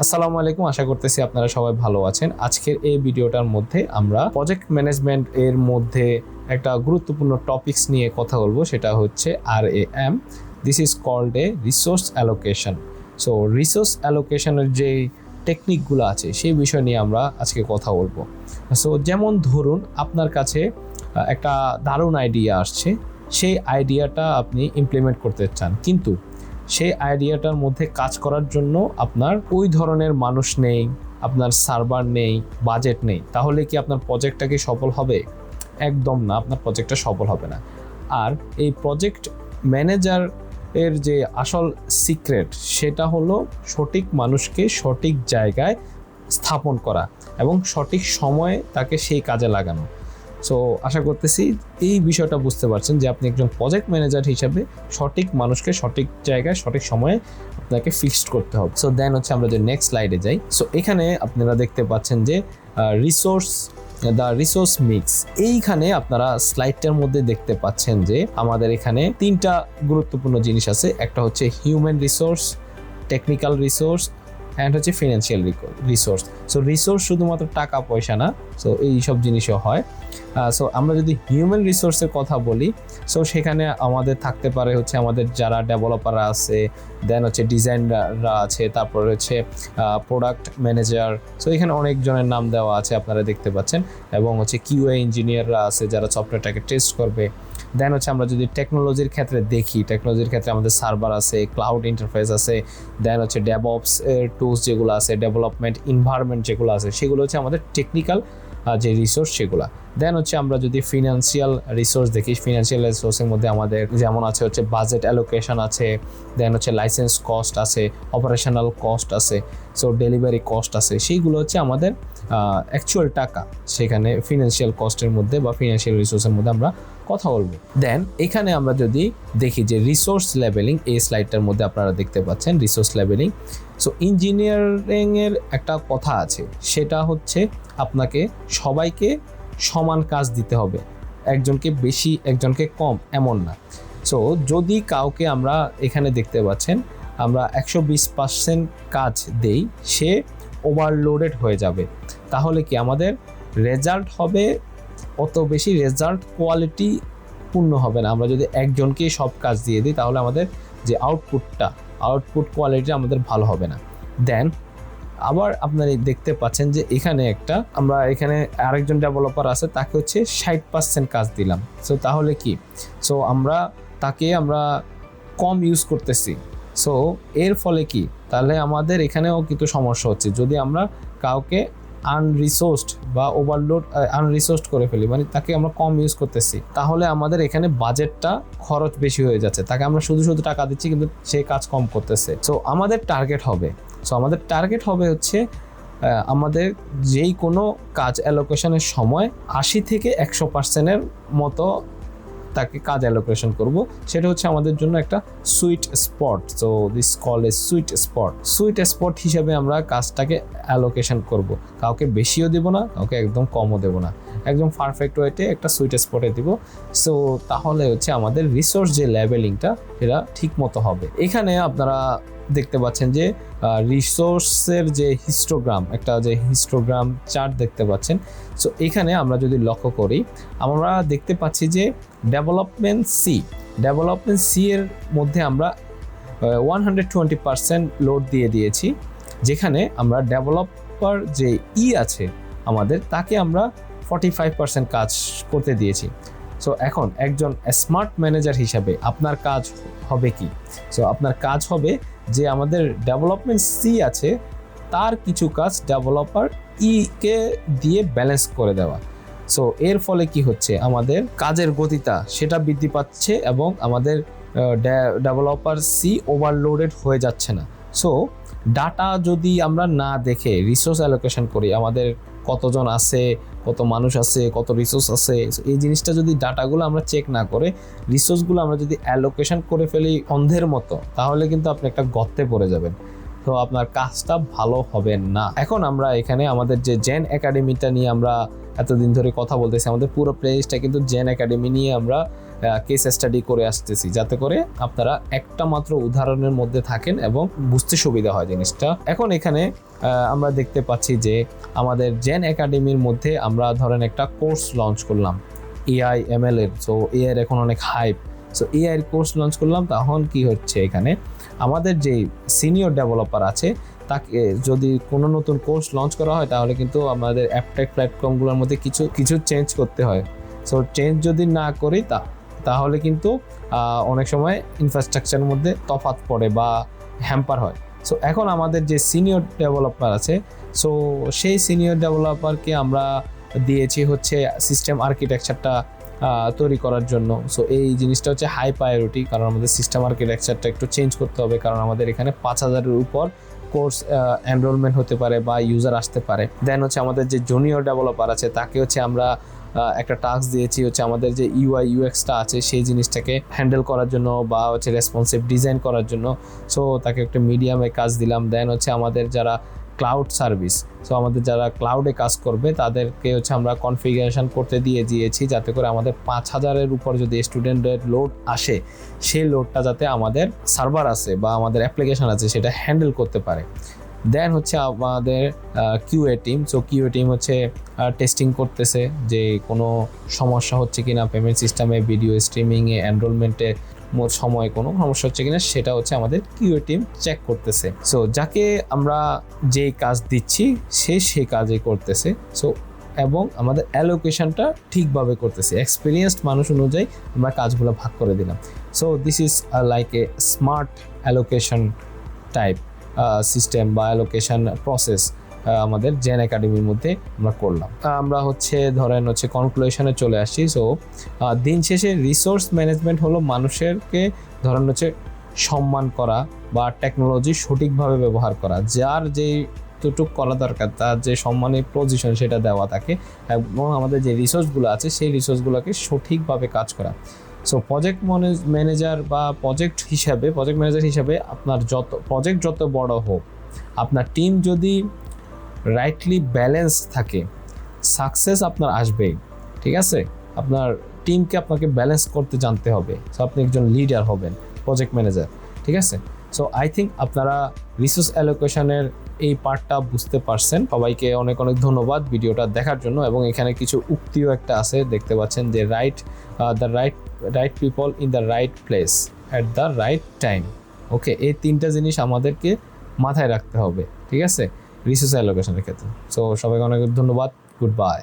আসসালামু আলাইকুম, আশা করতেছি আপনারা সবাই ভালো আছেন। আজকের এই ভিডিওটার মধ্যে আমরা প্রজেক্ট ম্যানেজমেন্ট এর মধ্যে একটা গুরুত্বপূর্ণ টপিকস নিয়ে কথা বলবো, সেটা হচ্ছে RAM। This is called a resource allocation. So resource অ্যালোকেশনের যে টেকনিকগুলো আছে সেই বিষয় নিয়ে আমরা আজকে কথা বলবো। সো যেমন ধরুন আপনার কাছে একটা দারুণ আইডিয়া আসছে, সেই আইডিয়াটা আপনি ইমপ্লিমেন্ট করতে চান, কিন্তু সেই আইডিয়াটার মধ্যে কাজ করার জন্য আপনার ওই ধরনের মানুষ নেই, আপনার সার্ভার নেই, বাজেট নেই। তাহলে কি আপনার প্রজেক্টটা কি সফল হবে? একদম না, আপনার প্রজেক্টটা সফল হবে না। আর এই প্রজেক্ট ম্যানেজার এর যে আসল সিক্রেট, সেটা হলো সঠিক মানুষকে সঠিক জায়গায় স্থাপন করা এবং সঠিক সময়ে তাকে সেই কাজে লাগানো। সো আশা করতেছি এই বিষয়টা বুঝতে পারছেন যে আপনি একজন প্রজেক্ট ম্যানেজার হিসাবে সঠিক মানুষকে সঠিক জায়গায় সঠিক সময়ে আপনাকে ফিক্সড করতে হবে। সো দেন হচ্ছে আমরা যে নেক্সট স্লাইডে যাই। সো এখানে আপনারা দেখতে পাচ্ছেন যে দ্য রিসোর্স মিক্স। এইখানে আপনারা স্লাইডটার মধ্যে দেখতে পাচ্ছেন যে আমাদের এখানে তিনটা গুরুত্বপূর্ণ জিনিস আছে। একটা হচ্ছে human resource, technical resource and হচ্ছে ফিনান্সিয়াল রিসোর্স। সো রিসোর্স শুধুমাত্র টাকা পয়সা না, সো এই সব জিনিসও হয়। সো আমরা যদি হিউম্যান রিসোর্সের কথা বলি, সো সেখানে আমাদের থাকতে পারে হচ্ছে আমাদের যারা ডেভেলপাররা আছে, দেন হচ্ছে ডিজাইনাররা আছে, তারপরে হচ্ছে প্রোডাক্ট ম্যানেজার। সো এখানে অনেকজনের নাম দেওয়া আছে, আপনারা দেখতে পাচ্ছেন। এবং হচ্ছে কিউএ ইঞ্জিনিয়াররা আছে যারা সফটওয়্যারটাকে টেস্ট করবে। দেন হচ্ছে আমরা যদি টেকনোলজির ক্ষেত্রে দেখি, টেকনোলজির ক্ষেত্রে আমাদের সার্ভার আছে, ক্লাউড ইন্টারফেস আছে, দেন হচ্ছে ডেভঅপস টুলস যেগুলো আছে, ডেভেলপমেন্ট এনভায়রনমেন্ট যেগুলো আছে, সেগুলো হচ্ছে আমাদের টেকনিক্যাল যে রিসোর্স সেগুলো। দেন হচ্ছে আমরা যদি ফিনান্সিয়াল রিসোর্স দেখি, ফিনান্সিয়াল রিসোর্সের মধ্যে আমাদের যেমন আছে হচ্ছে বাজেট অ্যালোকেশন আছে, দেন হচ্ছে লাইসেন্স কস্ট আছে, অপারেশনাল কস্ট আছে, সো ডেলিভারি কস্ট আছে। সেইগুলো হচ্ছে আমাদের অ্যাকচুয়াল টাকা, সেখানে ফিনান্সিয়াল কস্টের মধ্যে বা ফিনান্সিয়াল রিসোর্সের মধ্যে আমরা কথা বলবো। দেন এখানে আমরা যদি দেখি যে রিসোর্স লেভেলিং, এই স্লাইডটার মধ্যে আপনারা দেখতে পাচ্ছেন রিসোর্স লেভেলিং। সো ইঞ্জিনিয়ারিংয়ের একটা কথা আছে, সেটা হচ্ছে আপনাকে সবাইকে সমান কাজ দিতে হবে, একজনকে বেশি একজনকে কম এমন না। সো যদি কাউকে আমরা এখানে দেখতে পাচ্ছেন আমরা 120% কাজ দেই, সে ওভারলোডেড হয়ে যাবে। তাহলে কি আমাদের রেজাল্ট হবে অত বেশি, রেজাল্ট কোয়ালিটি পূর্ণ হবে না। আমরা যদি একজনকেই সব কাজ দিয়ে দিই, তাহলে আমাদের যে আউটপুট কোয়ালিটি আমাদের ভালো হবে না। দেন আবার আপনারা দেখতে পাচ্ছেন যে এখানে আমরা এখানে আরেকজন ডেভেলপার আছে, তাকে হচ্ছে 60% কাজ দিলাম। সো তাহলে কি, সো আমরা কম ইউজ করতেছি। সো এর ফলে কি, তাহলে আমাদের এখানেও কিন্তু সমস্যা হচ্ছে। যদি আমরা কাউকে আনরিসোর্সড করে ফেলি, মানে তাকে আমরা কম ইউজ করতেছি, তাহলে আমাদের এখানে বাজেটটা খরচ বেশি হয়ে যাচ্ছে। তাকে আমরা শুধু টাকা দিচ্ছি, কিন্তু সে কাজ কম করতেছে। সো আমাদের টার্গেট হবে হচ্ছে আমাদের যেই কোনো কাজ অ্যালোকেশনের সময় 80 থেকে 100%-এর মতো তাকে কাজ অ্যালোকেশন করব। সেটা হচ্ছে আমাদের জন্য একটা sweet spot. So this call a sweet spot হিসাবে আমরা কাজটাকে অ্যালোকেশন করব। কাউকে বেশিও দেব না, কাউকে একদম কমও দেব না, একদম পারফেক্ট ওয়েতে একটা সুইট স্পটে দিব। সো তাহলে হচ্ছে আমাদের রিসোর্স যে লেভেলিংটা সেটা ঠিক মতো হবে। এখানে আপনারা দেখতে পাচ্ছেন যে রিসোর্সের যে হিস্টোগ্রাম চার্ট দেখতে পাচ্ছেন। সো এখানে আমরা যদি লক্ষ্য করি, আমরা দেখতে পাচ্ছি যে ডেভেলপমেন্ট সি এর মধ্যে আমরা 120% লোড দিয়ে দিয়েছি, যেখানে আমরা ডেভেলপার যে আছে আমাদের, তাকে আমরা 45% কাজ করতে দিয়েছি। সো এখন একজন স্মার্ট ম্যানেজার হিসাবে আপনার কাজ হবে কি? সো আপনার কাজ হবে যে আমাদের ডেভেলপমেন্ট সি আছে, তার কিছু কাজ ডেভেলপার কে দিয়ে ব্যালেন্স করে দেওয়া। সো এর ফলে কি হচ্ছে, আমাদের কাজের গতিটা সেটা বৃদ্ধি পাচ্ছে এবং আমাদের ডেভেলপার সি ওভারলোডেড হয়ে যাচ্ছে না। সো ডাটা যদি আমরা না দেখে রিসোর্স অ্যালোকেশন করি, আমাদের কতজন আছে, কত মানুষ আছে, কত রিসোর্স আছে, এই জিনিসটা যদি ডাটাগুলো আমরা চেক না করে রিসোর্সগুলো আমরা যদি অ্যালোকেশন করে ফেলি অন্ধের মতো, তাহলে কিন্তু আপনি একটা গর্তে পড়ে যাবেন। তো আপনার কাজটা ভালো হবে না। এখন আমরা এখানে আমাদের যে জেন একাডেমিটা নিয়ে আমরা এতদিন ধরে কথা বলতেছি, আমাদের পুরো প্লেলিস্টটা কিন্তু জেন একাডেমি নিয়ে আমরা কেস স্টাডি করে আসতেছি, যাতে করে আপনারা একটা মাত্র উদাহরণের মধ্যে থাকেন এবং বুঝতে সুবিধা হয় জিনিসটা। এখন এখানে আমরা দেখতে পাচ্ছি যে আমাদের জেন একাডেমির মধ্যে আমরা ধরেন একটা কোর্স লঞ্চ করলাম এআই এমএল এর। সো এআই এর এখন অনেক হাইপ। সো এআই এর কোর্স লঞ্চ করলাম, তখন কি হচ্ছে এখানে আমাদের যে সিনিয়র ডেভেলপার আছে তাকে যদি কোনো নতুন কোর্স লঞ্চ করা হয় তাহলে কিন্তু আমাদের অ্যাপটেক প্ল্যাটফর্মগুলোর মধ্যে কিছু চেঞ্জ করতে হয়। সো চেঞ্জ যদি না করি তাহলে কিন্তু অনেক সময় ইনফ্রাস্ট্রাকচারের মধ্যে তফাৎ পড়ে বা হ্যাম্পার হয়। সো এখন আমাদের যে সিনিয়র ডেভেলপার আছে, সো সেই সিনিয়র ডেভেলপারকে আমরা দিয়েছি হচ্ছে সিস্টেম আর্কিটেকচারটা তৈরি করার জন্য। সো এই জিনিসটা হচ্ছে হাই প্রায়োরিটি, কারণ আমাদের সিস্টেম আর্কিটেকচারটা একটু চেঞ্জ করতে হবে, কারণ আমাদের এখানে 5,000-এর উপর কোর্স এনরোলমেন্ট হতে পারে বা ইউজার আসতে পারে। দেন হচ্ছে আমাদের যে জুনিয়র ডেভেলপার আছে তাকে হচ্ছে আমরা একটা টাস্ক দিয়েছি হচ্ছে আমাদের যে ইউআই ইউএক্সটা আছে সেই জিনিসটাকে হ্যান্ডেল করার জন্য বা হচ্ছে রেসপন্সিভ ডিজাইন করার জন্য। সো তাকে একটা মিডিয়ামে কাজ দিলাম। দেন হচ্ছে আমাদের যারা ক্লাউড সার্ভিস, সো আমাদের যারা ক্লাউডে কাজ করবে তাদেরকে হচ্ছে আমরা কনফিগারেশন করতে দিয়েছি যাতে করে আমাদের 5,000-এর উপর যদি স্টুডেন্টের লোড আসে সেই লোডটা যাতে আমাদের সার্ভার আছে বা আমাদের অ্যাপ্লিকেশন আছে সেটা হ্যান্ডেল করতে পারে। দেন হচ্ছে আমাদের QA team. So QA team হচ্ছে টেস্টিং করতেছে যে কোনো সমস্যা হচ্ছে কিনা পেমেন্ট সিস্টেমে, ভিডিও স্ট্রিমিংয়ে, এনরোলমেন্টে সময় কোনো সমস্যা হচ্ছে কিনা সেটা হচ্ছে আমাদের কিউএ টিম চেক করতেছে। সো যাকে আমরা যেই কাজ দিচ্ছি সেই কাজই করতেছে। সো এবং আমাদের অ্যালোকেশনটা ঠিকভাবে করতেছে, এক্সপিরিয়েন্সড মানুষ অনুযায়ী আমরা কাজগুলো ভাগ করে দিলাম। So this is like a smart allocation type system বা অ্যালোকেশন প্রসেস আমাদের জেন একাডেমির মধ্যে আমরা করলাম। আমরা হচ্ছে ধরেন হচ্ছে কনক্লুশনে চলে আসছি। সো দিন শেষে রিসোর্স ম্যানেজমেন্ট হলো মানুষেরকে ধরেন হচ্ছে সম্মান করা বা টেকনোলজি সঠিকভাবে ব্যবহার করা, যার যেই যতটুকু করা দরকার তার যে সম্মানের পজিশন সেটা দেওয়া থাকে, এবং আমাদের যে রিসোর্সগুলো আছে সেই রিসোর্সগুলোকে সঠিকভাবে কাজ করা। সো প্রজেক্ট ম্যানেজার হিসাবে আপনার প্রজেক্ট যত বড় হোক, আপনার টিম যদি রাইটলি ব্যালেন্স থাকে সাকসেস আপনার আসবেই। ঠিক আছে, আপনার টিমকে আপনাকে ব্যালেন্স করতে জানতে হবে। সো আপনি একজন লিডার হবেন, প্রজেক্ট ম্যানেজার। ঠিক আছে, সো আই থিঙ্ক আপনারা রিসোর্স অ্যালোকেশনের এই পার্টটা বুঝতে পারছেন। সবাইকে অনেক অনেক ধন্যবাদ ভিডিওটা দেখার জন্য। এবং এখানে কিছু উক্তিও একটা আছে, দেখতে পাচ্ছেন যে the right people in the right place at the right time. Okay, এই তিনটা জিনিস আমাদেরকে মাথায় রাখতে হবে। ঠিক আছে, রিসোর্স অ্যালোকেশনের ক্ষেত্রে। সো সবাইকে অনেক ধন্যবাদ, গুড বাই।